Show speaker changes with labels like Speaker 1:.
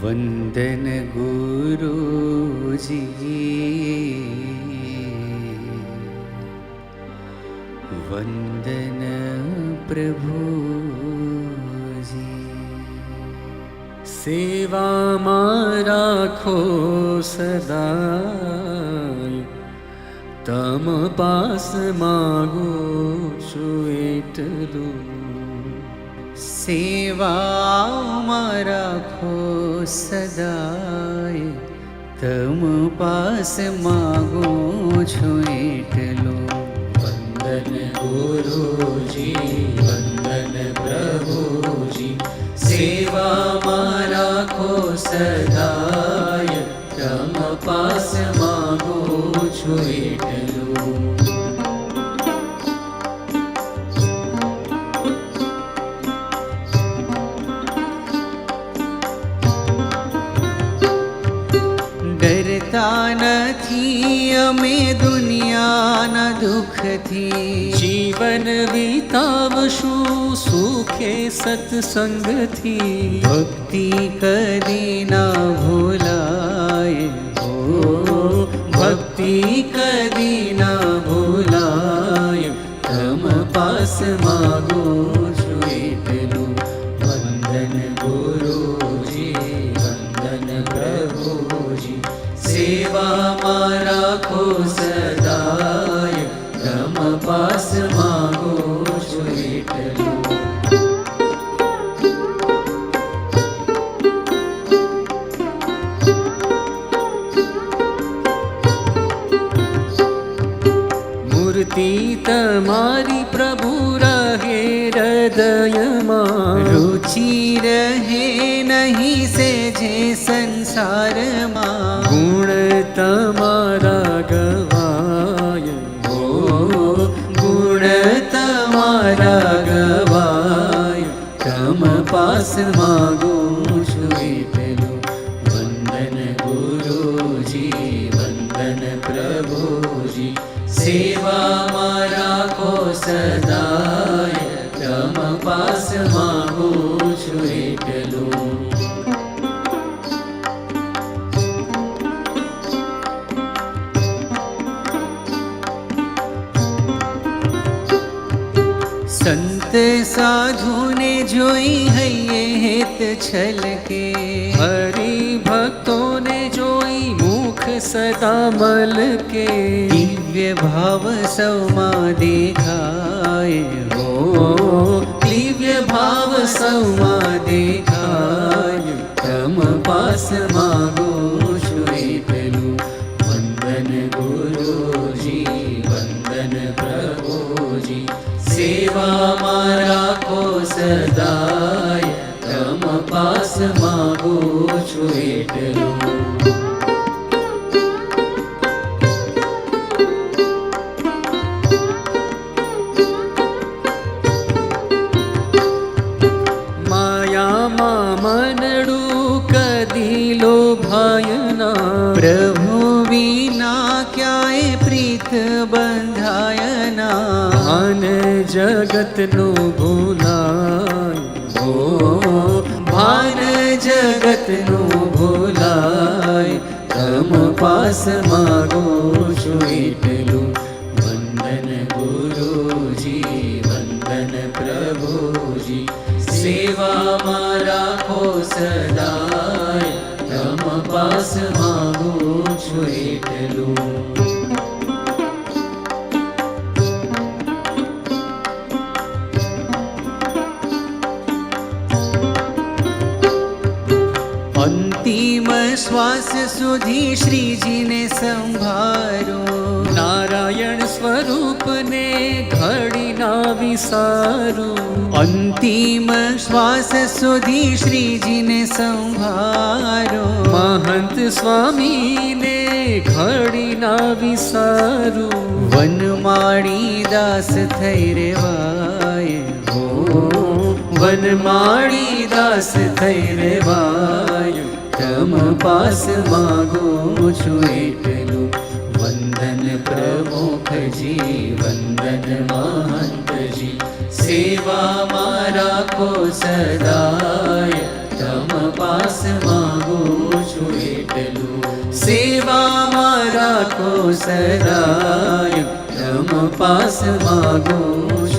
Speaker 1: વંદન ગુરુજી, વંદન પ્રભુજી। સેવામાં રાખો સદાય, તમ પાસ માગો છું એટલું। સેવામાં રાખો સદાય, તમ પાસ માગો છું એટલું। વંદન ગુરુજી, વંદન પ્રભુજી, સેવામાં રાખો સદાય, તમ પાસ માગો છું એટલું। ડરતા નથી અમે દુનિયાના દુઃખથી, જીવન વિતાવશું સુખે સત્સંગથી। ભક્તિ કદી ના ભૂલાય, ભક્તિ કદી ના ભૂલાય, તમ પાસ માગો છું એટલું। વંદન ગુરુજી, વંદન પ્રભુજી, સેવામાં રાખો સદાય, તમ પાસ માગો છું એટલું। મૂર્તિ તમારી પ્રભુ રહે હૃદયમાં, રુચિ રહે નહીં સેજે સંસારમાં। ગુણ તમારા ગવાય, ગુણ તમારા ગવાય, તમ પાસ માગો છું એટલું। વંદન ગુરુજી, વંદન પ્રભુજી, સેવામાં રાખો સદાય, તમ પાસ માગો છું એટલું। સંત સાધુને જોઈ હૈયે હેત છલકે, હરિભક્તોને જોઈ મુખ સદા મલકે। દિવ્ય ભાવ સૌમાં દેખાય, દિવ્ય ભાવ સૌમાં દેખાય, તમ પાસ માગો છું એટલું। વંદન ગુરુજી, વંદન પ્રભુજી, સેવામાં રાખો સદાય, તમ પાસ માગો છું એટલું। માયામાં મનડું કદી લોભાયના, પ્રભુ વિના ક્યાંય પ્રીત બંધાયના। ભાન જગતનું ભૂલાય, ભાન જગતનું ભૂલાય, તમ પાસ માગો છું એટલું। વંદન ગુરુજી, વંદન પ્રભુજી, સેવામાં રાખો સદાય, તમ પાસ માગો છું એટલું। અંતિમ શ્વાસ સુધી શ્રીજીને સંભાળો, નારાયણ સ્વરૂપને ઘડી ના વિસારું। અંતિમ શ્વાસ સુધી શ્રીજીને સંભાળો, મહંત સ્વામીને ઘડી ના વિસારું। વનમાળી દાસ થઈ રેવાય, વનમાળી દાસ થઈ રેવાય, તમ પાસ માગો છું એટલું। વંદન પ્રમુખજી, વંદન મહંતજી, સેવામાં રાખો સદાય, તમ પાસ માગો સરાયું, તમ પાસ માગું